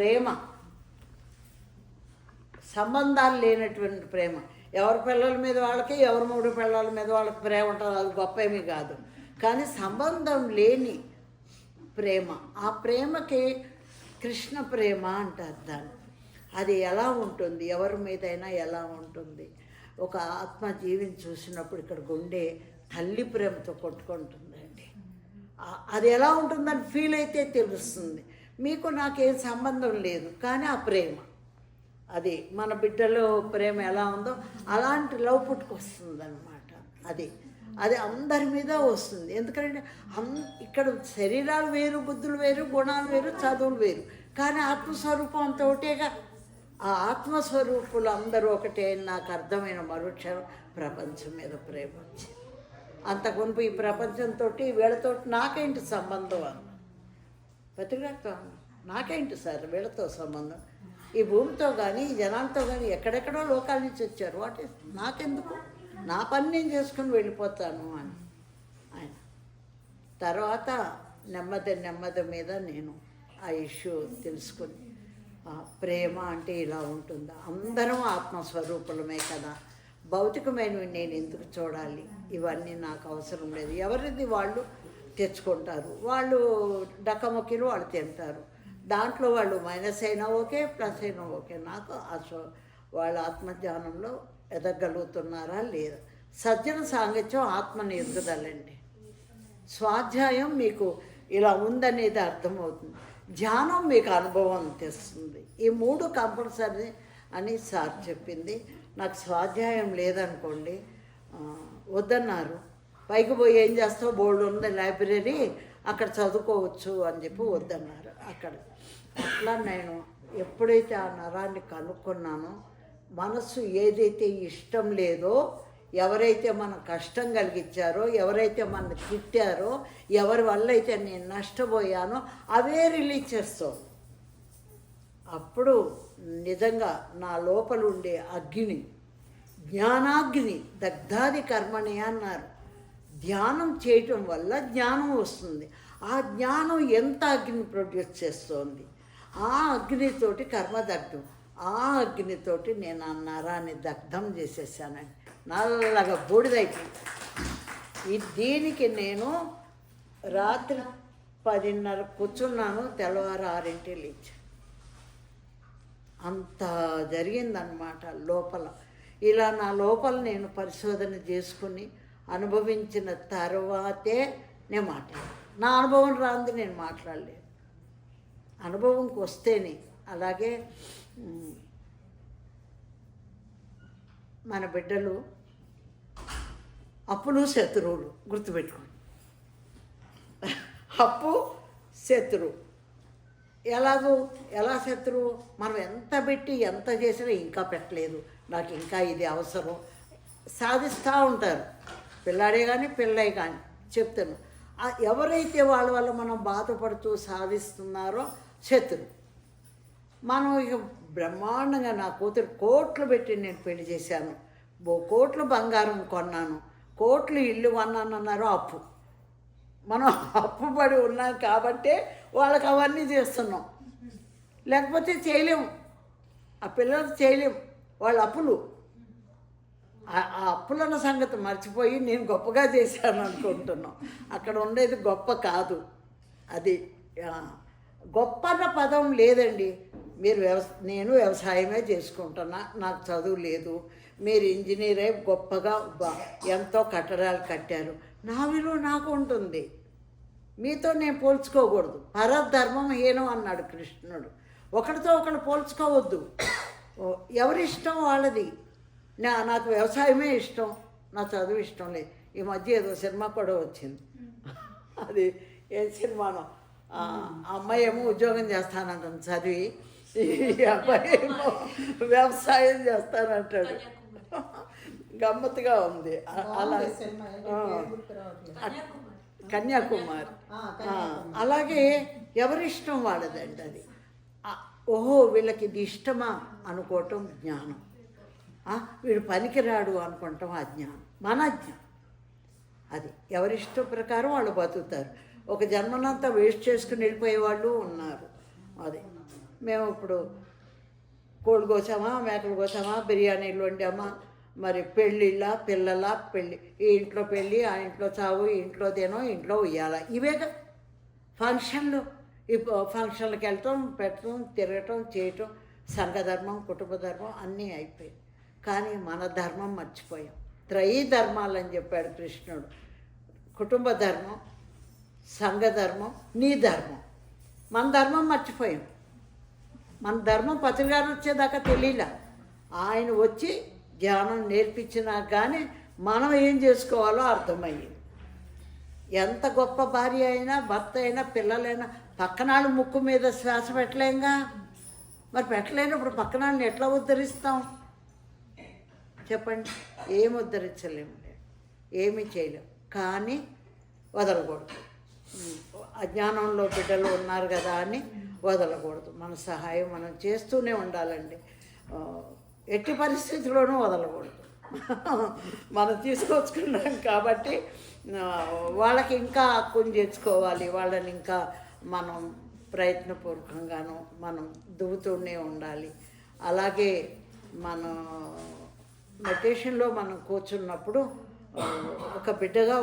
ప్రేమ, సంబంధాలు లేనటువంటి ప్రేమ. ఎవరి పిల్లల మీద వాళ్ళకి, ఎవరి మూడు పిల్లల మీద వాళ్ళకి ప్రేమ ఉంటుంది, అది గొప్ప ఏమీ కాదు. కానీ సంబంధం లేని ప్రేమ, ఆ ప్రేమకి కృష్ణ ప్రేమ అంటారు దాన్ని. అది ఎలా ఉంటుంది, ఎవరి మీదైనా ఎలా ఉంటుంది. ఒక ఆత్మ జీవిని చూసినప్పుడు ఇక్కడ గుండె తల్లి ప్రేమతో కొట్టుకుంటుందండి. అది ఎలా ఉంటుందని ఫీల్ అయితే తెలుస్తుంది. మీకు నాకేం సంబంధం లేదు, కానీ ఆ ప్రేమ, అది మన బిడ్డలో ప్రేమ ఎలా ఉందో అలాంటి లవ్ పుట్టుకొస్తుంది అనమాట. అది అందరి మీద వస్తుంది. ఎందుకంటే ఇక్కడ శరీరాలు వేరు, బుద్ధులు వేరు, గుణాలు వేరు, చదువులు వేరు, కానీ ఆత్మస్వరూపం అంత ఒకటేగా. ఆ ఆత్మస్వరూపులు అందరూ ఒకటే నాకు అర్థమైన మరుక్షణం ప్రపంచం మీద ప్రేమ వచ్చింది. అంతకుముందు ఈ ప్రపంచంతో వీళ్ళతో నాకేంటి సంబంధం అన్న బతికినట్టు, నాకేంటి సార్ వీళ్ళతో సంబంధం, ఈ భూమితో కానీ ఈ జనాలతో కానీ ఎక్కడెక్కడో లోకాల నుంచి వచ్చారు, వాటి నాకెందుకు, నా పని నేను చేసుకుని వెళ్ళిపోతాను అని ఆయన. తర్వాత నెమ్మది మీద నేను ఆ ఇష్యూ తెలుసుకుని, ప్రేమ అంటే ఇలా ఉంటుందా, అందరం ఆత్మస్వరూపులమే కదా, భౌతికమైనవి నేను ఎందుకు చూడాలి, ఇవన్నీ నాకు అవసరం లేదు. ఎవరిది వాళ్ళు తెచ్చుకుంటారు, వాళ్ళు డక్కమొక్కిలు వాళ్ళు తింటారు, దాంట్లో వాళ్ళు మైనస్ అయినా ఓకే, ప్లస్ అయినా ఓకే. నాకు వాళ్ళ ఆత్మజ్ఞానంలో ఎదగలుగుతున్నారా లేదా. సజ్జన సాంగత్యం ఆత్మని ఎదుగుదలండి. స్వాధ్యాయం మీకు ఇలా ఉందనేది అర్థమవుతుంది, ధ్యానం మీకు అనుభవం తెస్తుంది. ఈ మూడు కంపల్సరీ అని సార్ చెప్పింది. నాకు స్వాధ్యాయం లేదనుకోండి, వద్దన్నారు. పైకి పోయి ఏం చేస్తావు, బోర్డు ఉంది లైబ్రరీ, అక్కడ చదువుకోవచ్చు అని చెప్పి వద్దన్నారు. అక్కడ అట్లా నేను ఎప్పుడైతే ఆ నరాన్ని కనుక్కున్నానో, మనస్సు ఏదైతే ఇష్టం లేదో, ఎవరైతే మన కష్టం కలిగించారో, ఎవరైతే మన తిట్టారో, ఎవరి వల్ల అయితే నేను నష్టపోయానో అవే రిలీజ్ చేస్తావు. అప్పుడు నిజంగా నా లోపల ఉండే అగ్ని, జ్ఞానాగ్ని దగ్ధాది కర్మణి అన్నారు. ధ్యానం చేయటం వల్ల జ్ఞానం వస్తుంది. ఆ జ్ఞానం ఎంత అగ్ని ప్రొడ్యూస్ చేస్తోంది, ఆ అగ్నితోటి కర్మ దగ్ధం, ఆ అగ్నితోటి నేను ఆ నరాన్ని దగ్ధం చేసేసానండి, నల్లగా బూడిదైపోయింది. దీనికి నేను రాత్రి 10:30 కూర్చున్నాను, తెల్లవారు 6 లేచాను. అంత జరిగిందనమాట లోపల. ఇలా నా లోపల నేను పరిశోధన చేసుకుని అనుభవించిన తర్వాతే నేను మాట్లాడాను. నా అనుభవం రాంది నేను మాట్లాడలేదు, అనుభవంకి వస్తేనే. అలాగే మన బిడ్డలు అప్పులు శత్రువులు గుర్తుపెట్టుకోండి. అప్పు శత్రువు. ఎలా శత్రువు, మనం ఎంత పెట్టి ఎంత చేసినా ఇంకా పెట్టలేదు, నాకు ఇంకా ఇది అవసరం, సాధిస్తూ ఉంటారు. పిల్లాడే కానీ పిల్లే కానీ చెప్తాను. ఎవరైతే వాళ్ళ వల్ల మనం బాధపడుతూ సాధిస్తున్నారో శత్రువు. మనం ఇక బ్రహ్మాండంగా, నా కూతురు కోట్లు పెట్టి నేను పెళ్లి చేశాను, కోట్లు బంగారం కొన్నాను, కోట్లు ఇల్లు కొన్నాను అన్నారు. అప్పు. మనం అప్పు పడి ఉన్నాం కాబట్టే వాళ్ళకి అవన్నీ చేస్తున్నాం, లేకపోతే చేయలేము. ఆ పిల్లలకు చేయలేము, వాళ్ళ అప్పులు. ఆ అప్పులన్న సంగతి మర్చిపోయి నేను గొప్పగా చేశాను అనుకుంటున్నాం. అక్కడ ఉండేది గొప్ప కాదు. అది గొప్ప అన్న పదం లేదండి. నేను వ్యవసాయమే చేసుకుంటున్నా, నాకు చదువు లేదు, మీరు ఇంజనీర్ అయి గొప్పగా ఎంతో కట్టడాలు కట్టారు, నా విలువ నాకు ఉంటుంది, మీతో నేను పోల్చుకోకూడదు. పరధర్మం హీనం అన్నాడు కృష్ణుడు. ఒకరితో ఒకరు పోల్చుకోవద్దు, ఎవరిష్టం వాళ్ళది. నాకు వ్యవసాయమే ఇష్టం, నా చదువు ఇష్టం లేదు. ఈ మధ్య ఏదో సినిమా కూడా వచ్చింది, అది ఏం సినిమానో, అమ్మాయి ఏమో ఉద్యోగం చేస్తానంటాను చదివి, ఈ అబ్బాయి ఏమో వ్యవసాయం చేస్తానంటాడు. గమ్మత్తుగా ఉంది. అలా కన్యాకుమారి. అలాగే ఎవరిష్టం వాళ్ళదండి అది. ఓహో వీళ్ళకి ఇది ఇష్టమా అనుకోవటం జ్ఞానం, వీడు పనికిరాడు అనుకోవటం అజ్ఞానం, మన అజ్ఞానం. అది ఎవరిష్టం ప్రకారం వాళ్ళు బతుకుతారు. ఒక జన్మనంతా వేస్ట్ చేసుకుని వెళ్ళిపోయేవాళ్ళు ఉన్నారు. అది మేము ఇప్పుడు కోళ్ళు కోసామా, మేకలు కోసామా, బిర్యానీలు వండామా, మరి పెళ్ళిళ్ళ పిల్లల పెళ్ళి, ఈ ఇంట్లో పెళ్ళి, ఆ ఇంట్లో చావు, ఈ ఇంట్లో తినం, ఇంట్లో ఉయ్యాల, ఇవేగా ఫంక్షన్లు. ఇప్పుడు ఫంక్షన్లకు వెళ్ళటం, పెట్టడం, తిరగటం, చేయటం, సంఘధర్మం, కుటుంబ ధర్మం అన్నీ అయిపోయాయి. కానీ మన ధర్మం మర్చిపోయాం. త్రయీ ధర్మాలు అని చెప్పాడు కృష్ణుడు. కుటుంబ ధర్మం, సంఘధర్మం, నీ ధర్మం. మన ధర్మం మర్చిపోయాం. మన ధర్మం పత్రికారు వచ్చేదాకా తెలియలే. ఆయన వచ్చి ధ్యానం నేర్పించినా కానీ మనం ఏం చేసుకోవాలో అర్థమయ్యింది. ఎంత గొప్ప భార్య అయినా, భర్త అయినా, పిల్లలైనా పక్కనాళ్ళు ముక్కు మీద శ్వాస పెట్టలేంగా. మరి పెట్టలేనప్పుడు పక్కనాళ్ళని ఎట్లా ఉద్ధరిస్తాం చెప్పండి? ఏమి ఉద్ధరించలేము, ఏమీ చేయలేము. కానీ వదలకూడదు. అజ్ఞానంలో బిడ్డలు ఉన్నారు కదా అని వదలకూడదు. మన సహాయం మనం చేస్తూనే ఉండాలండి. ఎట్టి పరిస్థితుల్లోనూ వదలకూడదు. మనం తీసుకొచ్చుకున్నాం కాబట్టి వాళ్ళకి ఇంకా హక్కుని చేర్చుకోవాలి. వాళ్ళని ఇంకా మనం ప్రయత్నపూర్వకంగాను మనం దువ్వుతూనే ఉండాలి. అలాగే మనం మెడిటేషన్లో మనం కూర్చున్నప్పుడు ఒక బిడ్డగా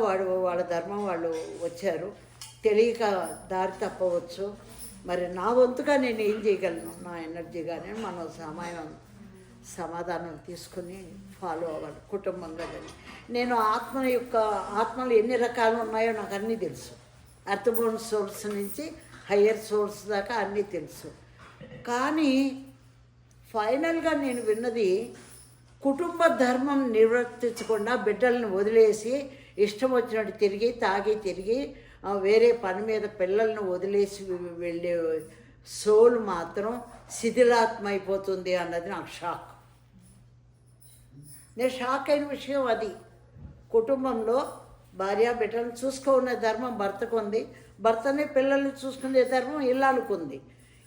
వాళ్ళ ధర్మం వాళ్ళు వచ్చారు. తెలియక దారి తప్పవచ్చు. మరి నా వంతుగా నేను ఏం చేయగలను, నా ఎనర్జీగానే మనం సమాధానం తీసుకుని ఫాలో అవ్వాలి కుటుంబంగా. నేను ఆత్మలు ఎన్ని రకాలు ఉన్నాయో నాకు అన్నీ తెలుసు. అర్థబోన్ సోర్స్ నుంచి హయ్యర్ సోర్స్ దాకా అన్నీ తెలుసు. కానీ ఫైనల్గా నేను విన్నది, కుటుంబ ధర్మం నిర్వర్తించకుండా బిడ్డలను వదిలేసి ఇష్టం వచ్చినట్టు తిరిగి వేరే పని మీద పిల్లలను వదిలేసి వెళ్ళే సోల్ మాత్రం శిథిలాత్మ అయిపోతుంది అన్నది నాకు షాక్. నేను షాక్ అయిన విషయం అది. కుటుంబంలో భార్య బిడ్డలను చూసుకునే ధర్మం భర్తకు ఉంది, భర్తని పిల్లల్ని చూసుకునే ధర్మం ఇల్లాలకుంది.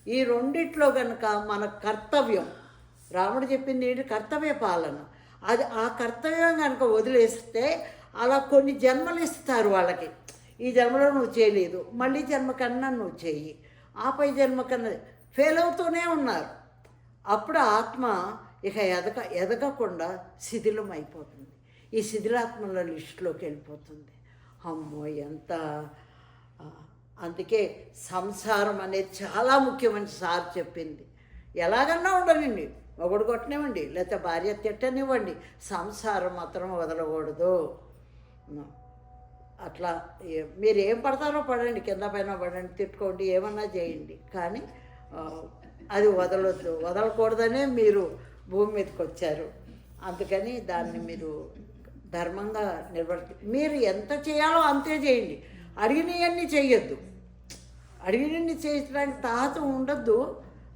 ఈ రెండిట్లో కనుక మన కర్తవ్యం, రాముడు చెప్పింది ఏంటి? కర్తవ్య పాలన. అది ఆ కర్తవ్యం కనుక వదిలేస్తే అలా కొన్ని జన్మలు ఇస్తారు వాళ్ళకి. ఈ జన్మలో నువ్వు చేయలేదు, మళ్ళీ జన్మ కన్నా నువ్వు చెయ్యి, ఆపై జన్మ కన్నా ఫెయిల్ అవుతూనే ఉన్నారు. అప్పుడు ఆత్మ ఇక ఎదగకుండా శిథిలం అయిపోతుంది. ఈ శిథిలాత్మల లిస్టులోకి వెళ్ళిపోతుంది. అమ్మో ఎంత! అందుకే సంసారం అనేది చాలా ముఖ్యమని సార్ చెప్పింది. ఎలాగన్నా ఉండనివ్వండి, మొగుడు కొట్టనివ్వండి, లేకపోతే భార్య తిట్టనివ్వండి, సంసారం మాత్రం వదలకూడదు. అట్లా మీరు ఏం పడతారో పడండి, కింద పైన పడండి, తిట్టుకోండి, ఏమన్నా చేయండి, కానీ అది వదలొద్దు. వదలకూడదనే మీరు భూమి మీదకి వచ్చారు. అందుకని దాన్ని మీరు ధర్మంగా మీరు ఎంత చేయాలో అంతే చేయండి. అడిగినవన్నీ చేయొద్దు. అడిగినన్ని చేయించడానికి తాహత ఉండొద్దు.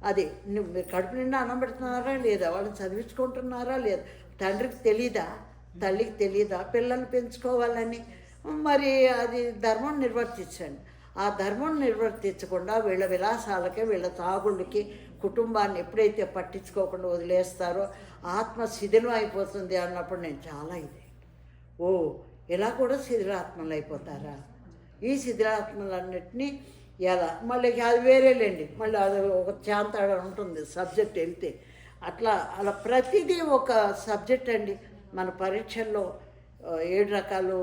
అది మీరు కడుపు నిండా అన్నం పెడుతున్నారా లేదా, వాళ్ళని చదివించుకుంటున్నారా లేదా, తండ్రికి తెలీదా, తల్లికి తెలీదా పిల్లల్ని పెంచుకోవాలని? మరి అది ధర్మం నిర్వర్తించండి. ఆ ధర్మం నిర్వర్తించకుండా వీళ్ళ విలాసాలకి, వీళ్ళ తాగుళ్ళకి కుటుంబాన్ని ఎప్పుడైతే పట్టించుకోకుండా వదిలేస్తారో ఆత్మ శిథిలం అయిపోతుంది అన్నప్పుడు నేను చాలా ఇలా కూడా శిథిలాత్మలు అయిపోతారా? ఈ శిథిలాత్మలన్నిటినీ ఎలా మళ్ళీ అది వేరేలేండి, మళ్ళీ అది ఒక చాంతాడ ఉంటుంది సబ్జెక్ట్ వెళ్తే. అలా ప్రతిదీ ఒక సబ్జెక్ట్ అండి. మన పరీక్షల్లో 7 రకాలు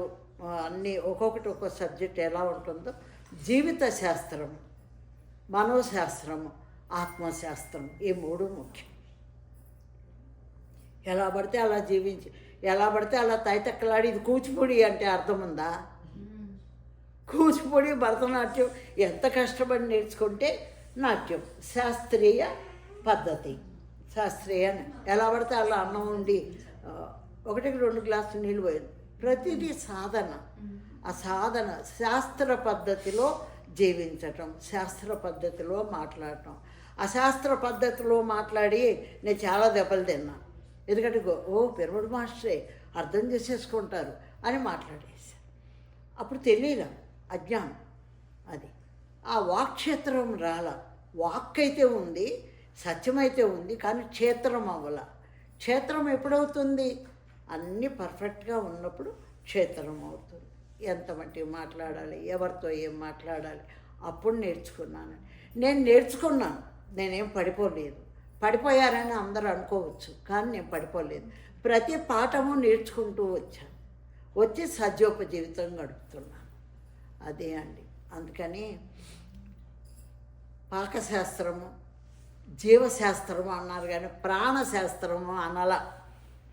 అన్నీ ఒక్కొక్కటి ఒక్కొక్క సబ్జెక్ట్ ఎలా ఉంటుందో, జీవిత శాస్త్రం, మనోశాస్త్రము, ఆత్మశాస్త్రం, ఈ 3 ముఖ్యం. ఎలా పడితే అలా జీవించి, ఎలా పడితే అలా తైతక్కలాడి, ఇది కూచిపూడి అంటే అర్థం ఉందా? కూచిపూడి, భరతనాట్యం ఎంత కష్టపడి నేర్చుకుంటే నాట్యం, శాస్త్రీయ పద్ధతి. శాస్త్రీయ ఎలా పడితే అలా అన్నం ఉండి 1-2 గ్లాసులు నీళ్ళు పోయింది. ప్రతిదీ సాధన. ఆ సాధన శాస్త్ర పద్ధతిలో జీవించటం, శాస్త్ర పద్ధతిలో మాట్లాడటం. అశాస్త్ర పద్ధతిలో మాట్లాడి నేను చాలా దెబ్బలు తిన్నా. ఎందుకంటే పెరుమడు మాస్టరే అర్థం చేసేసుకుంటారు అని మాట్లాడేశాను. అప్పుడు తెలియదు, అజ్ఞానం. అది ఆ వాక్క్షేత్రం రాల. వాక్ అయితే ఉంది, సత్యమైతే ఉంది, కానీ క్షేత్రం అవ్వాల. క్షేత్రం ఎప్పుడవుతుంది? అన్నీ పర్ఫెక్ట్గా ఉన్నప్పుడు క్షేత్రం అవుతుంది. ఎంత మట్టిగా మాట్లాడాలి, ఎవరితో ఏం మాట్లాడాలి, అప్పుడు నేర్చుకున్నాను. నేను నేర్చుకున్నాను, నేనేం పడిపోలేదు. పడిపోయారని అందరూ అనుకోవచ్చు, కానీ నేను పడిపోలేదు. ప్రతి పాఠము నేర్చుకుంటూ వచ్చాను, వచ్చి సజీవోపజీవితం గడుపుతున్నాను. అదే అండి. అందుకని పాకశాస్త్రము, జీవశాస్త్రము అన్నారు కానీ ప్రాణశాస్త్రము అనాల.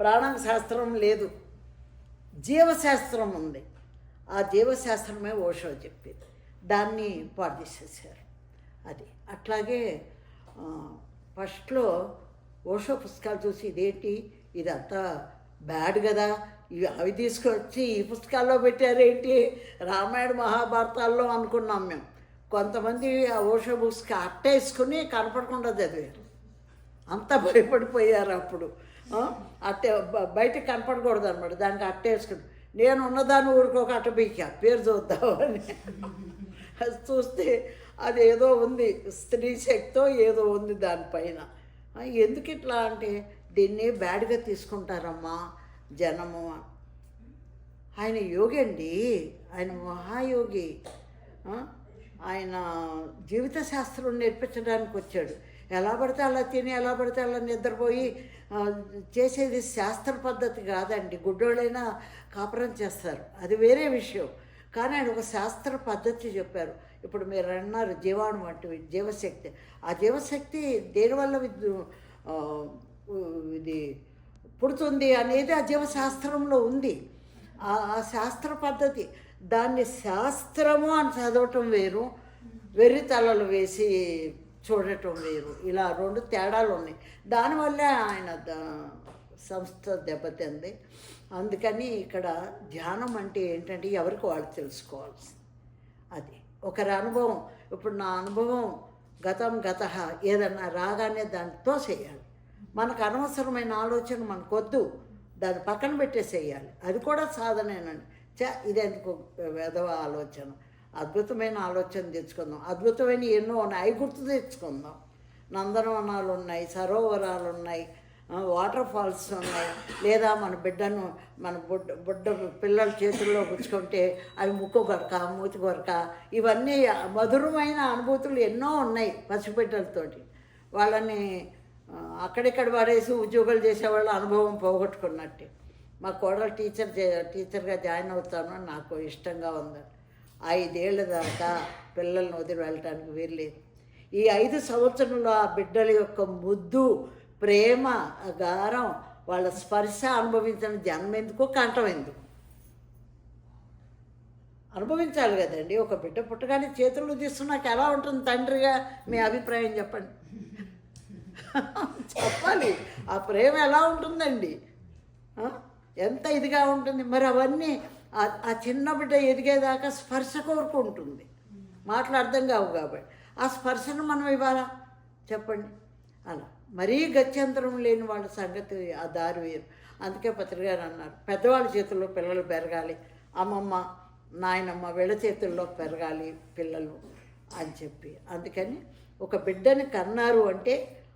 ప్రాణశాస్త్రం లేదు, జీవశాస్త్రం ఉంది. ఆ జీవశాస్త్రమే ఓషో చెప్పింది, దాన్ని పాడు చేసేసారు. అది అట్లాగే ఫస్ట్లో ఓషో పుస్తకాలు చూసి ఇదేంటి ఇదంతా బ్యాడ్ కదా, అవి తీసుకొచ్చి ఈ పుస్తకాల్లో పెట్టారేంటి, రామాయణ మహాభారతాల్లో అనుకున్నాం మేము. కొంతమంది ఆ ఓషో బుక్స్కి అట్టేసుకుని కనపడకుండా చదివారు, అంత భయపడిపోయారు. అప్పుడు అట్టే బయటకు కనపడకూడదు అనమాట, దానికి అట్టేసుకుని. నేను ఉన్నదాన్ని ఊరికొక అట్టబీకా పేరు చూద్దామని చూస్తే అదేదో ఉంది, స్త్రీ శక్తో ఏదో ఉంది దానిపైన. ఎందుకు ఇట్లా అంటే దీన్ని బ్యాడ్గా తీసుకుంటారమ్మా జనము. ఆయన యోగి అండి, ఆయన మహాయోగి. ఆయన జీవిత శాస్త్రం నేర్పించడానికి వచ్చాడు. ఎలా పడితే అలా తిని, ఎలా పడితే అలా నిద్రపోయి చేసేది శాస్త్ర పద్ధతి కాదండి. గుడ్డోళ్ళైనా కాపురం చేస్తారు, అది వేరే విషయం. కానీ ఆయన ఒక శాస్త్ర పద్ధతి చెప్పారు. ఇప్పుడు మీరు అన్నారు జీవాణు వంటివి, జీవశక్తి. ఆ జీవశక్తి దేనివల్ల ఇది పుడుతుంది అనేది ఆ జీవశాస్త్రంలో ఉంది. ఆ శాస్త్ర పద్ధతి, దాన్ని శాస్త్రము అని చదవటం వేరు, వెర్రి తలలు వేసి చూడటం వేరు. ఇలా రెండు తేడాలు ఉన్నాయి. దానివల్లే ఆయన సంస్థ దెబ్బతింది. అందుకని ఇక్కడ ధ్యానం అంటే ఏంటంటే ఎవరికి వాళ్ళు తెలుసుకోవాల్సింది. అది ఒకరి అనుభవం. ఇప్పుడు నా అనుభవం గతం గత, ఏదన్నా రాగానే దాంతో చేయాలి. మనకు అనవసరమైన ఆలోచన మనకొద్దు, దాన్ని పక్కన పెట్టేసేయాలి. అది కూడా సాధనేనండి. ఇదెందుకు వెధవ ఆలోచన, అద్భుతమైన ఆలోచన తెచ్చుకుందాం. అద్భుతమైన ఎన్నో ఉన్నాయి, అవి గుర్తు తెచ్చుకుందాం. నందనవనాలు ఉన్నాయి, సరోవరాలు ఉన్నాయి, వాటర్ ఫాల్స్ ఉన్నాయి. లేదా మన బిడ్డను మన బుడ్డ పిల్లల చేతుల్లో పుచ్చుకుంటే అవి ముక్కు కొరక, మూతి కొరక, ఇవన్నీ మధురమైన అనుభూతులు ఎన్నో ఉన్నాయి పసిబిడ్డలతోటి. వాళ్ళని అక్కడిక్కడ పడేసి ఉద్యోగాలు చేసేవాళ్ళ అనుభవం పోగొట్టుకున్నట్టే. మా కోడలు టీచర్గా జాయిన్ అవుతాను, నాకు ఇష్టంగా ఉంది. 5 ఏళ్ళ దాకా పిల్లల్ని వదిలి వెళ్ళటానికి వీల్లేదు. ఈ 5 సంవత్సరంలో ఆ బిడ్డల యొక్క ముద్దు, ప్రేమ, గారం, వాళ్ళ స్పర్శ అనుభవించిన జన్మ ఎందుకు, కంఠం ఎందుకు అనుభవించాలి కదండి. ఒక బిడ్డ పుట్టగానే చేతుల్లో తీసుకున్నాక ఎలా ఉంటుంది తండ్రిగా మీ అభిప్రాయం చెప్పండి. చెప్పాలి, ఆ ప్రేమ ఎలా ఉంటుందండి, ఎంత ఇదిగా ఉంటుంది. మరి అవన్నీ ఆ చిన్న బిడ్డ ఎదిగేదాకా స్పర్శ కోరుకుంటుంది, మాటలు అర్థం కావు కాబట్టి ఆ స్పర్శను మనం ఇవ్వాలా చెప్పండి. అలా మరీ గత్యంతరం లేని వాళ్ళ సంగతి ఆ దారి వేరు. అందుకే పత్రికారు అన్నారు, పెద్దవాళ్ళ చేతుల్లో పిల్లలు పెరగాలి, అమ్మమ్మ నాయనమ్మ వీళ్ళ చేతుల్లో పెరగాలి పిల్లలు అని చెప్పి. అందుకని ఒక బిడ్డని కన్నారు అంటే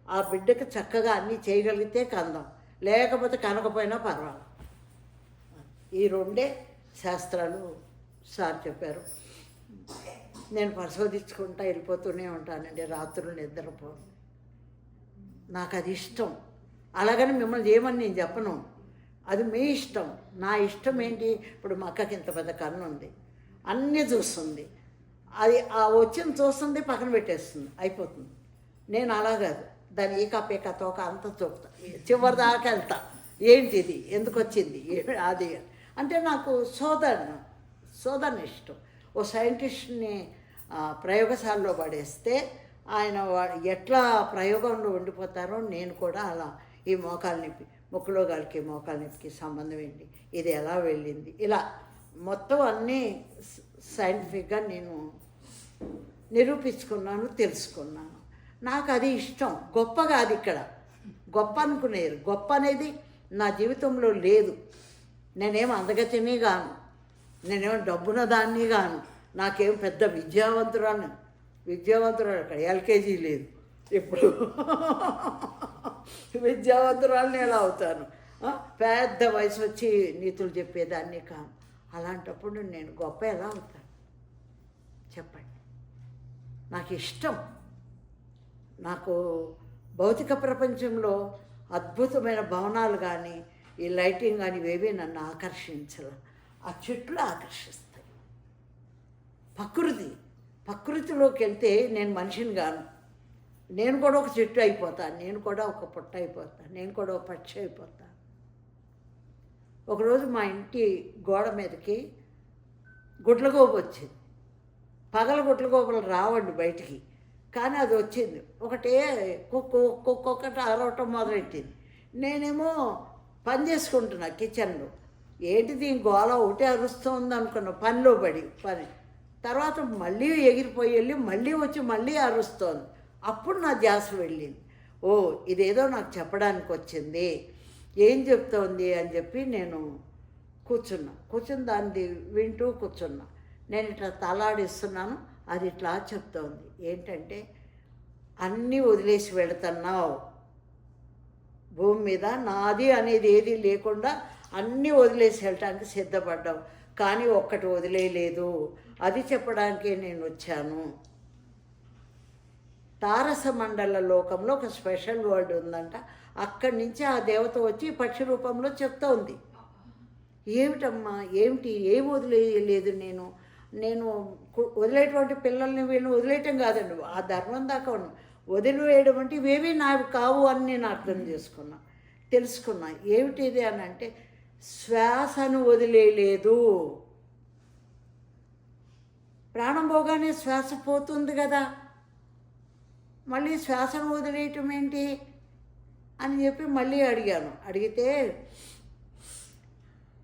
ఆ బిడ్డకు చక్కగా అన్నీ చేయగలిగితే కందాం, లేకపోతే కనకపోయినా పర్వాలేదు. ఈ 2 శాస్త్రాలు సార్ చెప్పారు. నేను పరిశోధించుకుంటా వెళ్ళిపోతూనే ఉంటానండి, రాత్రులు నిద్రపోను. నాకు అది ఇష్టం. అలాగని మిమ్మల్ని ఏమని నేను చెప్పను, అది మీ ఇష్టం. నా ఇష్టం ఏంటి, ఇప్పుడు మా అక్కకి ఇంత పెద్ద కన్ను ఉంది, అన్నీ చూస్తుంది, అది ఆ వచ్చింది చూస్తుంది, పక్కన పెట్టేస్తుంది, అయిపోతుంది. నేను అలా కాదు, దాన్ని ఏకా పేకా తోక అంతా చూపుతా, చివరి దాకా వెళ్తా. ఏంటి ఇది, ఎందుకు వచ్చింది, అది అంటే నాకు శోధన ఇష్టం. ఓ సైంటిస్ట్ని ప్రయోగశాలలో పడేస్తే ఆయన ఎట్లా ప్రయోగంలో ఉండిపోతారో నేను కూడా అలా ఈ మోకాలు నొప్పి, ముక్కులో గాలికి మోకాలు నొప్పికి సంబంధం ఏంటి, ఇది ఎలా వెళ్ళింది, ఇలా మొత్తం అన్నీ సైంటిఫిక్గా నేను నిరూపించుకున్నాను, తెలుసుకున్నాను. నాకు అది ఇష్టం. గొప్ప కాదు ఇక్కడ, గొప్ప అనుకునేరు. గొప్ప అనేది నా జీవితంలో లేదు. నేనేం అందగతిని గాను, నేనేమో డబ్బున దాన్ని గాను, నాకేం పెద్ద విద్యావంతురాలు అక్కడ ఎల్కేజీ లేదు. ఇప్పుడు విద్యావంతురాలని ఎలా అవుతాను, పెద్ద వయసు వచ్చి నీతులు చెప్పేదాన్ని కాను. అలాంటప్పుడు నేను గొప్ప ఎలా అవుతాను చెప్పండి. నాకు ఇష్టం, నాకు భౌతిక ప్రపంచంలో అద్భుతమైన భవనాలు కానీ ఈ లైటింగ్ కానీ ఇవేవి నన్ను ఆకర్షించలే. ఆ చెట్లు ఆకర్షిస్తాయి. ప్రకృతిలోకి వెళ్తే నేను మనిషిని కాను. నేను కూడా ఒక చెట్టు అయిపోతాను, నేను కూడా ఒక పుట్ట అయిపోతాను, నేను కూడా ఒక పక్షి అయిపోతాను. ఒకరోజు మా ఇంటి గోడ మీదకి గుడ్లగోపు వచ్చింది. పగల గుడ్లగోపులు రావండి బయటికి, కానీ అది వచ్చింది. ఒకటే కుక్కొక్కటి అరవటం మొదలెట్టింది. నేనేమో పని చేసుకుంటున్నా కిచెన్లో. ఏంటి దీని గోళ ఒకటే అరుస్తుంది అనుకున్నా, పనిలో పడి తర్వాత మళ్ళీ ఎగిరిపోయి వెళ్ళి మళ్ళీ వచ్చి మళ్ళీ అరుస్తోంది. అప్పుడు నా ధ్యాస వెళ్ళింది. ఓ, ఇదేదో నాకు చెప్పడానికి వచ్చింది, ఏం చెప్తోంది అని చెప్పి నేను కూర్చుని దాన్ని వింటూ కూర్చున్నా. నేను ఇట్లా తలాడిస్తున్నాను, అది ఇట్లా చెప్తోంది. ఏంటంటే, అన్నీ వదిలేసి వెళుతున్నావు భూమి మీద, నాది అనేది ఏది లేకుండా అన్నీ వదిలేసి వెళ్ళటానికి సిద్ధపడ్డావు, కానీ ఒక్కటి వదిలేయలేదు. అది చెప్పడానికే నేను వచ్చాను. తారస మండల లోకంలో ఒక స్పెషల్ వర్డ్ ఉందంట. అక్కడి నుంచి ఆ దేవత వచ్చి పక్షి రూపంలో చెప్తా ఉంది. ఏమిటమ్మా, ఏమిటి, ఏం వదిలేయలేదు నేను వదిలేటువంటి పిల్లల్ని వీళ్ళని వదిలేయటం కాదండి, ఆ ధర్మం దాకా వదిలివేయడం అంటే ఇవేవి నావి కావు అని నేను అర్థం తెలుసుకున్నా. ఏమిటిది అని అంటే, శ్వాసను వదిలేయలేదు. ప్రాణం పోగానే శ్వాస పోతుంది కదా, మళ్ళీ శ్వాసను వదిలేయటం ఏంటి అని చెప్పి మళ్ళీ అడిగితే,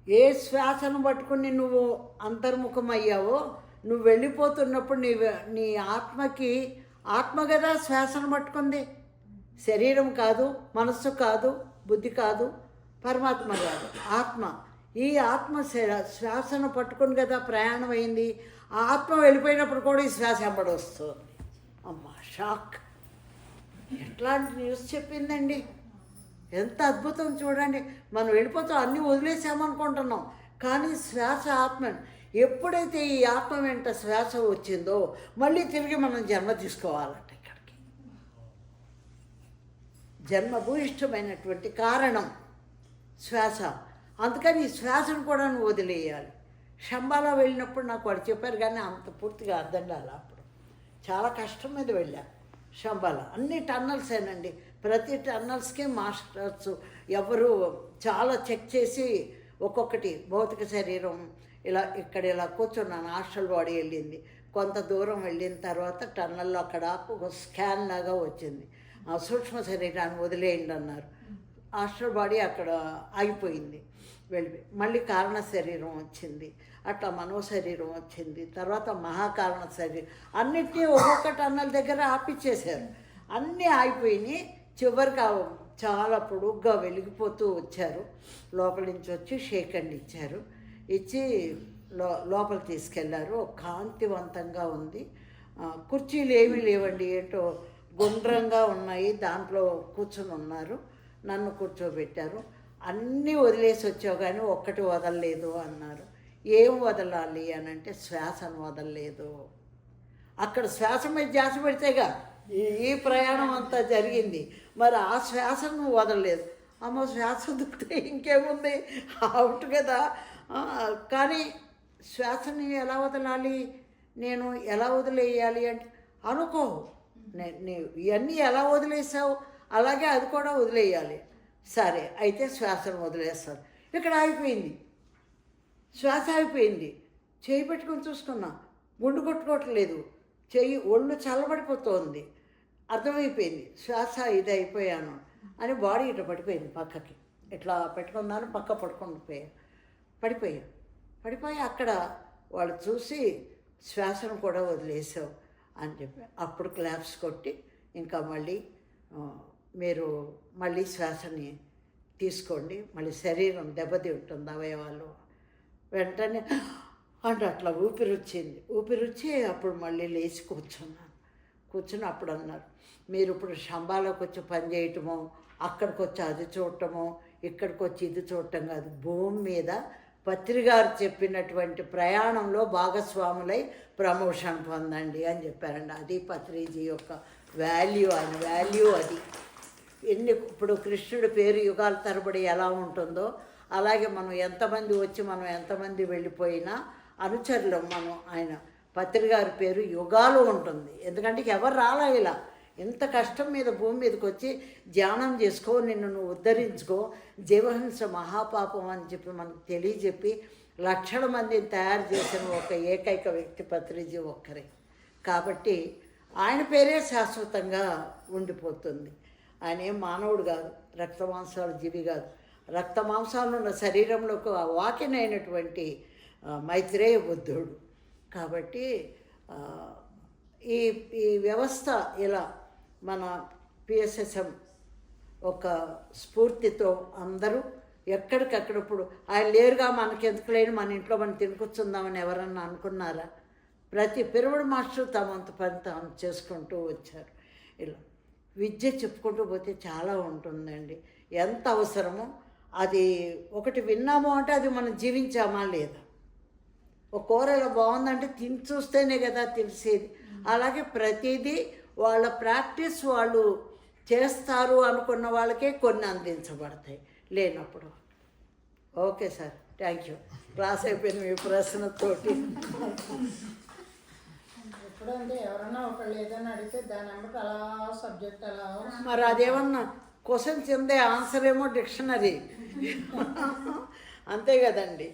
ఏ శ్వాసను పట్టుకుని నువ్వు అంతర్ముఖమయ్యావో, నువ్వు వెళ్ళిపోతున్నప్పుడు నీ ఆత్మ కదా శ్వాసను పట్టుకుంది. శరీరం కాదు, మనస్సు కాదు, బుద్ధి కాదు, పరమాత్మ కాదు, ఆత్మ. ఈ ఆత్మ శ్వాసను పట్టుకుని కదా ప్రయాణం అయింది. ఆ ఆత్మ వెళ్ళిపోయినప్పుడు కూడా ఈ శ్వాస వెంబడి వస్తుంది. అమ్మా, షాక్! ఎట్లాంటి న్యూస్ చెప్పిందండి, ఎంత అద్భుతం చూడండి. మనం వెళ్ళిపోతాం, అన్నీ వదిలేసామనుకుంటున్నాం, కానీ శ్వాస ఆత్మ. ఎప్పుడైతే ఈ ఆత్మ వెంట శ్వాస వచ్చిందో మళ్ళీ తిరిగి మనం జన్మ తీసుకోవాలంట. ఇక్కడికి జన్మభూయిష్టమైనటువంటి కారణం శ్వాస. అందుకని ఈ శ్వాసను కూడా నువ్వు వదిలేయాలి. శంబాలా వెళ్ళినప్పుడు నాకు వాడు చెప్పారు, కానీ అంత పూర్తిగా అర్థం కాల. అప్పుడు చాలా కష్టం మీద వెళ్ళా శంబాలా. అన్ని టన్నల్స్ ఏనండి, ప్రతి టన్నల్స్కి మాస్టర్స్ ఎవరు చాలా చెక్ చేసి ఒక్కొక్కటి భౌతిక శరీరం ఇక్కడ ఇలా కూర్చున్నాను. హాస్టల్ బాడీ వెళ్ళింది, కొంత దూరం వెళ్ళిన తర్వాత టన్నల్లో అక్కడ ఒక స్కాన్ లాగా వచ్చింది. సూక్ష్మ శరీరాన్ని వదిలేయండి అన్నారు. హాస్టల్ బాడీ అక్కడ ఆగిపోయింది, వెళ్ళిపోయి మళ్ళీ కారణ శరీరం వచ్చింది, అట్లా మనో శరీరం వచ్చింది, తర్వాత మహాకారణ శరీరం. అన్నిటినీ ఒక్కొక్క టన్నల్ దగ్గర ఆపిచ్చేశారు. అన్నీ ఆగిపోయినాయి. చివరికి చాలా పొడుగ్గా వెలిగిపోతూ వచ్చారు. లోపల నుంచి వచ్చి షేక్ హ్యాండ్ ఇచ్చారు. ఇచ్చి లోపల తీసుకెళ్లారు. కాంతివంతంగా ఉంది. కుర్చీలు ఏమీ లేవండి, ఏంటో గుండ్రంగా ఉన్నాయి, దాంట్లో కూర్చుని ఉన్నారు. నన్ను కూర్చోబెట్టారు. అన్నీ వదిలేసి వచ్చావు కానీ ఒక్కటి వదలలేదు అన్నారు. ఏం వదలాలి అని అంటే, శ్వాసను వదలలేదు. అక్కడ శ్వాస మీద ధ్యాస పెడితేగా ఈ ప్రయాణం అంతా జరిగింది. మరి ఆ శ్వాసను వదలలేదు. అమ్మ, శ్వాస దుక్కితే ఇంకేముంది, అవుట్ కదా. కానీ శ్వాసని ఎలా వదలాలి, నేను ఎలా వదిలేయాలి అంటే, అనుకో ఇవన్నీ ఎలా వదిలేసావు అలాగే అది కూడా వదిలేయాలి. సరే, అయితే శ్వాసను వదిలేస్తాను. ఇక్కడ ఆగిపోయింది, శ్వాస ఆగిపోయింది. చేయి పెట్టుకొని చూసుకున్నా, గుండు కొట్టుకోవట్లేదు, ఒళ్ళు చల్లబడిపోతుంది. అర్థమైపోయింది శ్వాస ఇది అయిపోయాను అని. బాడీ ఇట్లా పడిపోయింది పక్కకి, ఇట్లా పెట్టుకున్నాను, పక్క పడిపోయి అక్కడ వాళ్ళు చూసి శ్వాసను కూడా వదిలేసావు అని చెప్పి అప్పుడు క్లాప్స్ కొట్టి, ఇంకా మళ్ళీ మీరు మళ్ళీ శ్వాసని తీసుకోండి, మళ్ళీ శరీరం దెబ్బతింటుంది అవయవాలు. వెంటనే అంటే అట్లా ఊపిరి వచ్చి అప్పుడు మళ్ళీ లేచి కూర్చుని అప్పుడు అన్నారు, మీరు ఇప్పుడు శంబాలోకి వచ్చి పని చేయటమో, అక్కడికి వచ్చి అది చూడటమో, ఇక్కడికి వచ్చి ఇది చూడటం కాదు, భూమి మీద పత్రిగారు చెప్పినటువంటి ప్రయాణంలో భాగస్వాములై ప్రమోషన్ పొందండి అని చెప్పారండి. అది పత్రిజీ యొక్క వాల్యూ, ఆయన వాల్యూ అది. ఇప్పుడు కృష్ణుడి పేరు యుగాల తరబడి ఎలా ఉంటుందో అలాగే మనం ఎంతమంది వచ్చి మనం ఎంతమంది వెళ్ళిపోయినా అనుచరులు మనం. ఆయన పత్రి గారి పేరు యుగాలు ఉంటుంది. ఎందుకంటే ఎవరు రాలా ఇలా ఇంత కష్టం మీద భూమి మీదకి వచ్చి ధ్యానం చేసుకో, నిన్ను నువ్వు ఉద్ధరించుకో, జీవహింస మహాపాపం అని చెప్పి మనకు తెలియజెప్పి లక్షల మందిని తయారు చేసిన ఒక ఏకైక వ్యక్తి పత్రిజీ ఒక్కరే. కాబట్టి ఆయన పేరే శాశ్వతంగా ఉండిపోతుంది. ఆయన ఏం మానవుడు కాదు, రక్తమాంసాలు జీవి కాదు. రక్తమాంసాలు ఉన్న శరీరంలోకి వాకినైనటువంటి మైత్రేయ బుద్ధుడు. కాబట్టి ఈ ఈ వ్యవస్థ ఇలా మన పిఎస్ఎస్ఎం ఒక స్ఫూర్తితో అందరూ ఎక్కడికక్కడ, ఇప్పుడు ఆయన లేరుగా మనకెందుకు లేని మన ఇంట్లో మనం తినుకొచ్చుందామని ఎవరన్నా అనుకున్నారా? ప్రతి పిరమిడ్ మాస్టర్ తమంత పని తాము చేసుకుంటూ వచ్చారు. ఇలా విద్య చెప్పుకుంటూ పోతే చాలా ఉంటుందండి. ఎంత అవసరమో అది ఒకటి విన్నాము అంటే అది మనం జీవించామా లేదా. ఒక కూర ఇలా బాగుందంటే తిని చూస్తేనే కదా తెలిసేది. అలాగే ప్రతిదీ వాళ్ళ ప్రాక్టీస్ వాళ్ళు చేస్తారు అనుకున్న వాళ్ళకే కొన్ని అందించబడతాయి, లేనప్పుడు. Okay sir, thank you. Class అయిపోయింది మీ ప్రశ్నతోటి. ఎప్పుడంటే ఎవరన్నా ఒకళ్ళు ఏదైనా అడిగితే దాని వెంబడి అలా సబ్జెక్ట్ అలా మరి అదేమన్నా క్వశ్చన్స్ ఉందే, ఆన్సర్ ఏమో డిక్షనరీ అంతే కదండి.